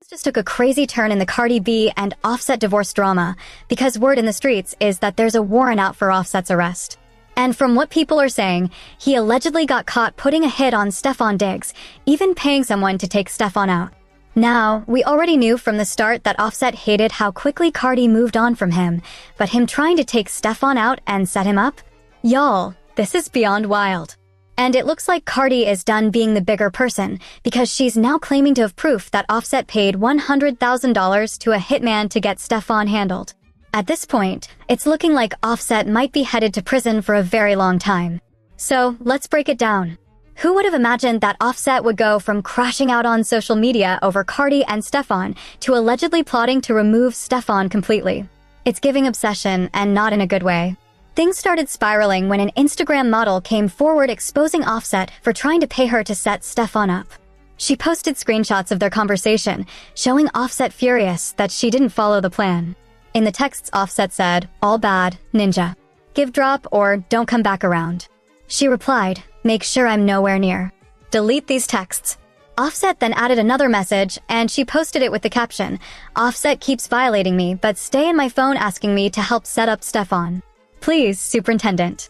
just took a crazy turn in the Cardi B and Offset divorce drama, because word in the streets is that there's a warrant out for Offset's arrest. And from what people are saying, he allegedly got caught putting a hit on Stefon Diggs, even paying someone to take Stefon out. Now, we already knew from the start that Offset hated how quickly Cardi moved on from him, but him trying to take Stefon out and set him up? Y'all, this is beyond wild. And it looks like Cardi is done being the bigger person, because she's now claiming to have proof that Offset paid $100,000 to a hitman to get Stefon handled. At this point, it's looking like Offset might be headed to prison for a very long time. So, let's break it down. Who would have imagined that Offset would go from crashing out on social media over Cardi and Stefon to allegedly plotting to remove Stefon completely? It's giving obsession, and not in a good way. Things started spiraling when an Instagram model came forward exposing Offset for trying to pay her to set Stefon up. She posted screenshots of their conversation, showing Offset furious that she didn't follow the plan. In the texts, Offset said, "All bad, ninja. Give drop or don't come back around." She replied, "Make sure I'm nowhere near. Delete these texts." Offset then added another message, and she posted it with the caption, "Offset keeps violating me, but stay in my phone asking me to help set up Stefon. Please, Superintendent."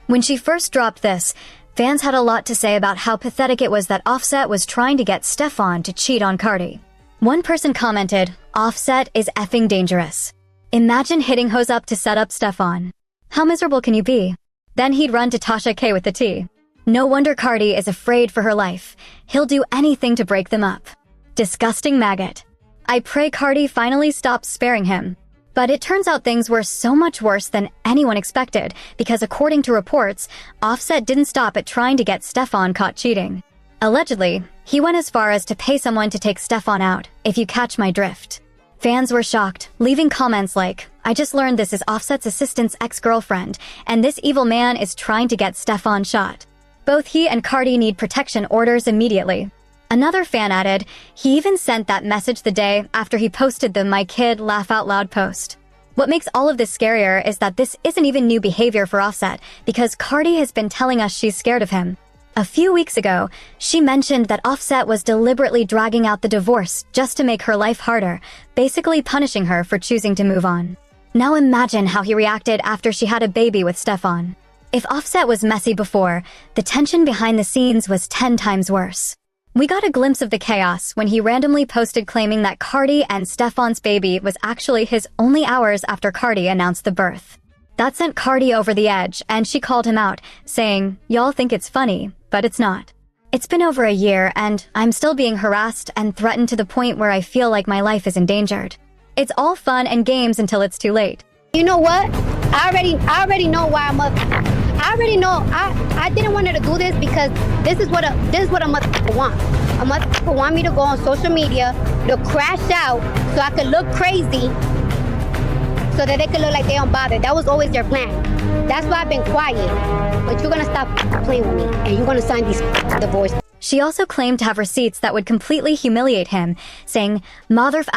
When she first dropped this, fans had a lot to say about how pathetic it was that Offset was trying to get Stefon to cheat on Cardi. One person commented, "Offset is effing dangerous. Imagine hitting hoes up to set up Stefon. How miserable can you be?" Then he'd run to Tasha K with the T. No wonder Cardi is afraid for her life. He'll do anything to break them up. Disgusting maggot. I pray Cardi finally stops sparing him. But it turns out things were so much worse than anyone expected, because according to reports, Offset didn't stop at trying to get Stefon caught cheating. Allegedly, he went as far as to pay someone to take Stefon out, if you catch my drift. Fans were shocked, leaving comments like, "I just learned this is Offset's assistant's ex-girlfriend, and this evil man is trying to get Stefon shot. Both he and Cardi need protection orders immediately." Another fan added, he even sent that message the day after he posted the "My Kid Laugh Out Loud" post. What makes all of this scarier is that this isn't even new behavior for Offset, because Cardi has been telling us she's scared of him. A few weeks ago, she mentioned that Offset was deliberately dragging out the divorce just to make her life harder, basically punishing her for choosing to move on. Now imagine how he reacted after she had a baby with Stefon. If Offset was messy before, the tension behind the scenes was 10 times worse. We got a glimpse of the chaos when he randomly posted claiming that Cardi and Stefon's baby was actually his only hours after Cardi announced the birth. That sent Cardi over the edge, and she called him out, saying, "Y'all think it's funny, but it's not. It's been over a year, and I'm still being harassed and threatened to the point where I feel like my life is endangered. It's all fun and games until it's too late." You know what? I already know why I already know I didn't want her to do this, because this is what a motherfucker want. A motherfucker want me to go on social media to crash out so I could look crazy, so that they could look like they don't bother. That was always their plan. That's why I've been quiet. But you're gonna stop playing with me, and you're gonna sign these divorce. She also claimed to have receipts that would completely humiliate him, saying, "Motherf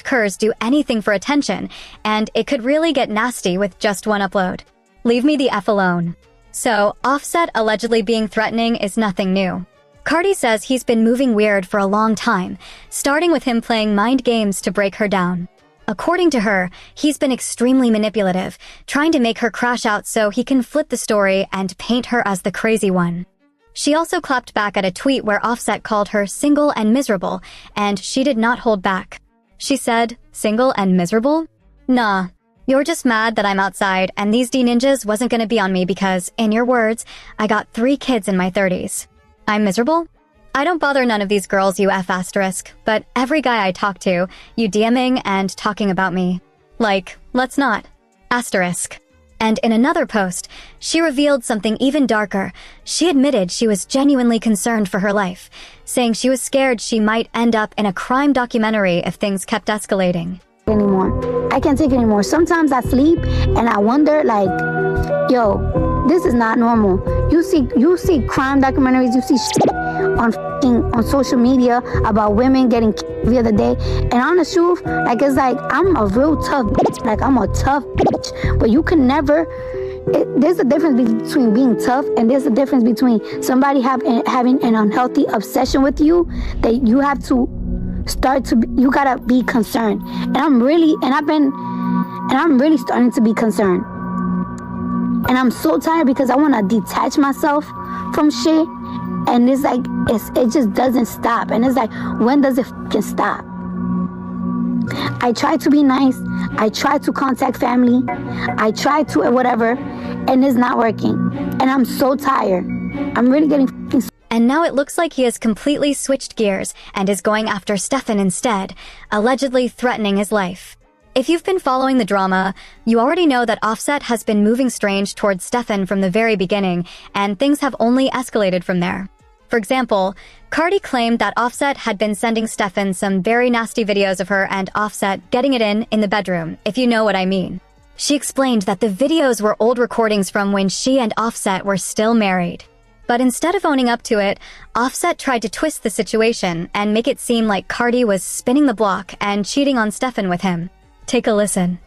*** curs do anything for attention, and it could really get nasty with just one upload. Leave me the F alone." So, Offset allegedly being threatening is nothing new. Cardi says he's been moving weird for a long time, starting with him playing mind games to break her down. According to her, he's been extremely manipulative, trying to make her crash out so he can flip the story and paint her as the crazy one. She also clapped back at a tweet where Offset called her single and miserable, and she did not hold back. She said, "Single and miserable? Nah. You're just mad that I'm outside and these D ninjas wasn't gonna be on me because, in your words, I got 3 kids in my 30s. I'm miserable? I don't bother none of these girls, you F***, but every guy I talk to, you DMing and talking about me. Like, let's not. Asterisk." And in another post, she revealed something even darker. She admitted she was genuinely concerned for her life, saying she was scared she might end up in a crime documentary if things kept escalating. I can't take it anymore. Sometimes I sleep and I wonder, like, yo, this is not normal. You see crime documentaries, you see shit on social media about women getting killed the other day. And on the truth, like, it's like, I'm a real tough bitch. Like, I'm a tough bitch. But you can never... there's a difference between being tough, and there's a difference between somebody having an unhealthy obsession with you that you have to you gotta be concerned. And I'm really starting to be concerned. And I'm so tired because I want to detach myself from shit. And it's like, it just doesn't stop. And it's like, when does it fucking stop? I try to be nice. I try to contact family. I try to whatever. And it's not working. And I'm so tired. I'm really getting fucking. And now it looks like he has completely switched gears and is going after Stefon instead, allegedly threatening his life. If you've been following the drama, you already know that Offset has been moving strange towards Stefon from the very beginning, and things have only escalated from there. For example, Cardi claimed that Offset had been sending Stefon some very nasty videos of her and Offset getting it in the bedroom, if you know what I mean. She explained that the videos were old recordings from when she and Offset were still married. But instead of owning up to it, Offset tried to twist the situation and make it seem like Cardi was spinning the block and cheating on Stefon with him. Take a listen.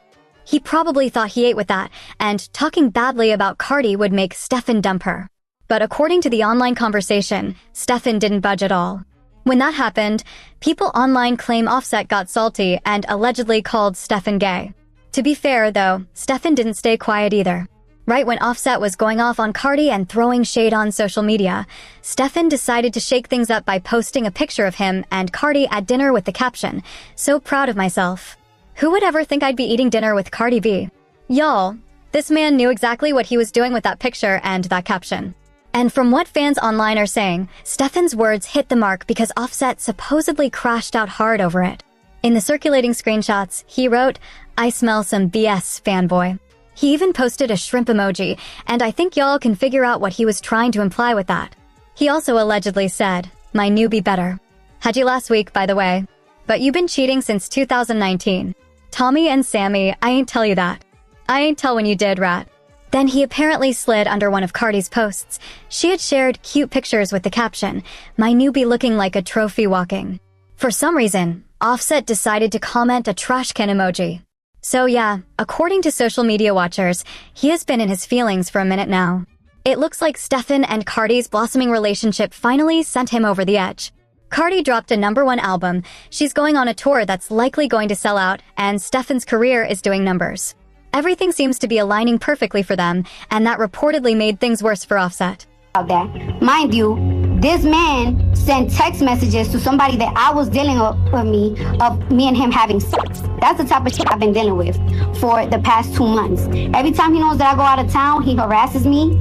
He probably thought he ate with that, and talking badly about Cardi would make Stefon dump her. But according to the online conversation, Stefon didn't budge at all. When that happened, people online claim Offset got salty and allegedly called Stefon gay. To be fair, though, Stefon didn't stay quiet either. Right when Offset was going off on Cardi and throwing shade on social media, Stefon decided to shake things up by posting a picture of him and Cardi at dinner with the caption, "So proud of myself." Who would ever think I'd be eating dinner with Cardi B? Y'all, this man knew exactly what he was doing with that picture and that caption. And from what fans online are saying, Stefon's words hit the mark because Offset supposedly crashed out hard over it. In the circulating screenshots, he wrote, "I smell some BS, fanboy." He even posted a shrimp emoji, and I think y'all can figure out what he was trying to imply with that. He also allegedly said, "My newbie better." Had you last week, by the way. But you've been cheating since 2019. Tommy and Sammy, I ain't tell you that. I ain't tell when you did, rat. Then he apparently slid under one of Cardi's posts. She had shared cute pictures with the caption, "My newbie looking like a trophy walking." For some reason, Offset decided to comment a trash can emoji. So yeah, according to social media watchers, he has been in his feelings for a minute now. It looks like Stefon and Cardi's blossoming relationship finally sent him over the edge. Cardi dropped a #1 album, she's going on a tour that's likely going to sell out, and Stefon's career is doing numbers. Everything seems to be aligning perfectly for them, and that reportedly made things worse for Offset. Mind you, this man sent text messages to somebody that I was dealing with me and him having sex. That's the type of shit I've been dealing with for the past 2 months. Every time he knows that I go out of town, he harasses me.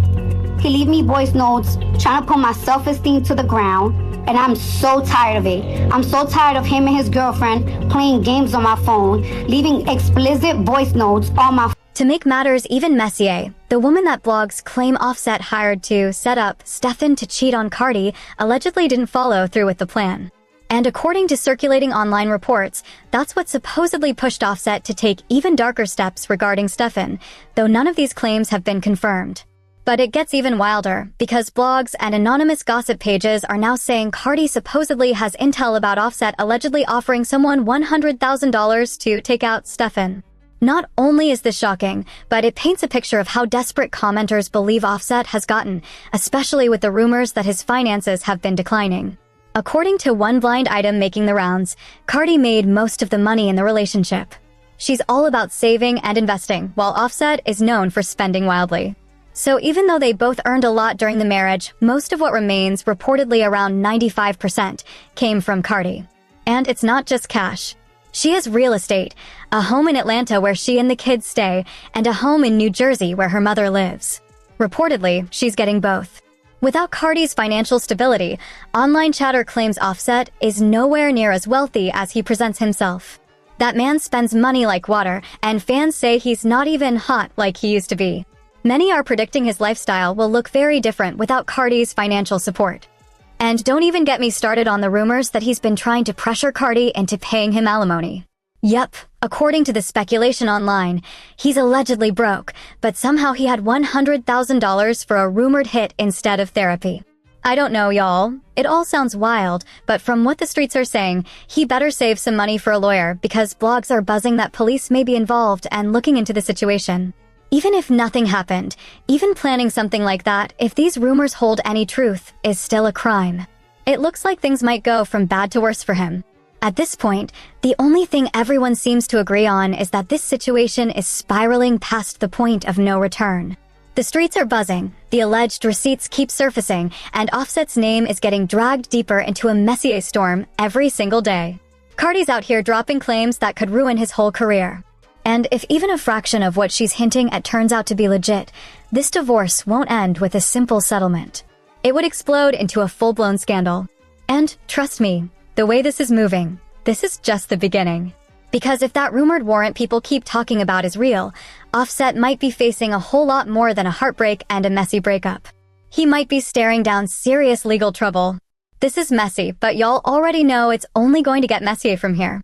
He leave me voice notes trying to put my self-esteem to the ground. And I'm so tired of it. I'm so tired of him and his girlfriend playing games on my phone, leaving explicit voice notes on my phone. To make matters even messier, the woman that blogs claim Offset hired to set up Stefon to cheat on Cardi allegedly didn't follow through with the plan. And according to circulating online reports, that's what supposedly pushed Offset to take even darker steps regarding Stefon, though none of these claims have been confirmed. But it gets even wilder, because blogs and anonymous gossip pages are now saying Cardi supposedly has intel about Offset allegedly offering someone $100,000 to take out Stefon. Not only is this shocking, but it paints a picture of how desperate commenters believe Offset has gotten, especially with the rumors that his finances have been declining. According to one blind item making the rounds, Cardi made most of the money in the relationship. She's all about saving and investing, while Offset is known for spending wildly. So even though they both earned a lot during the marriage, most of what remains, reportedly around 95%, came from Cardi. And it's not just cash. She has real estate, a home in Atlanta where she and the kids stay, and a home in New Jersey where her mother lives. Reportedly, she's getting both. Without Cardi's financial stability, online chatter claims Offset is nowhere near as wealthy as he presents himself. That man spends money like water, and fans say he's not even hot like he used to be. Many are predicting his lifestyle will look very different without Cardi's financial support. And don't even get me started on the rumors that he's been trying to pressure Cardi into paying him alimony. Yep, according to the speculation online, he's allegedly broke, but somehow he had $100,000 for a rumored hit instead of therapy. I don't know, y'all. It all sounds wild, but from what the streets are saying, he better save some money for a lawyer because blogs are buzzing that police may be involved and looking into the situation. Even if nothing happened, even planning something like that, if these rumors hold any truth, is still a crime. It looks like things might go from bad to worse for him. At this point, the only thing everyone seems to agree on is that this situation is spiraling past the point of no return. The streets are buzzing, the alleged receipts keep surfacing, and Offset's name is getting dragged deeper into a Messier storm every single day. Cardi's out here dropping claims that could ruin his whole career. And if even a fraction of what she's hinting at turns out to be legit, this divorce won't end with a simple settlement. It would explode into a full-blown scandal. And trust me, the way this is moving, this is just the beginning. Because if that rumored warrant people keep talking about is real, Offset might be facing a whole lot more than a heartbreak and a messy breakup. He might be staring down serious legal trouble. This is messy, but y'all already know it's only going to get messier from here.